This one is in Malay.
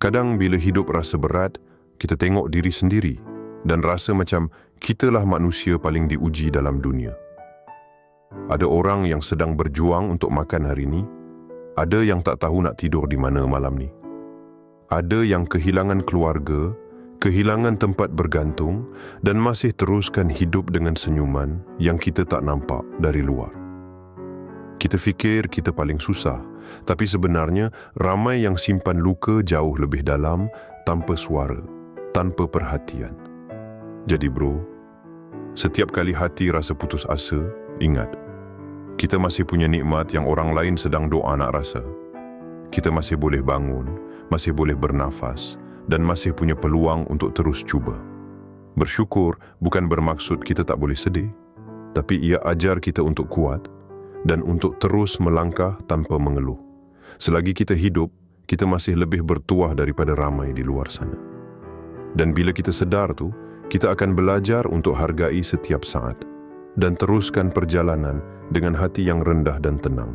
Kadang bila hidup rasa berat, kita tengok diri sendiri dan rasa macam kitalah manusia paling diuji dalam dunia. Ada orang yang sedang berjuang untuk makan hari ini, ada yang tak tahu nak tidur di mana malam ni. Ada yang kehilangan keluarga, kehilangan tempat bergantung dan masih teruskan hidup dengan senyuman yang kita tak nampak dari luar. Kita fikir kita paling susah, tapi sebenarnya ramai yang simpan luka jauh lebih dalam tanpa suara, tanpa perhatian. Jadi bro, setiap kali hati rasa putus asa, ingat, kita masih punya nikmat yang orang lain sedang doa nak rasa. Kita masih boleh bangun, masih boleh bernafas, dan masih punya peluang untuk terus cuba. Bersyukur bukan bermaksud kita tak boleh sedih, tapi ia ajar kita untuk kuat dan untuk terus melangkah tanpa mengeluh. Selagi kita hidup, kita masih lebih bertuah daripada ramai di luar sana. Dan bila kita sedar tu, kita akan belajar untuk hargai setiap saat dan teruskan perjalanan dengan hati yang rendah dan tenang.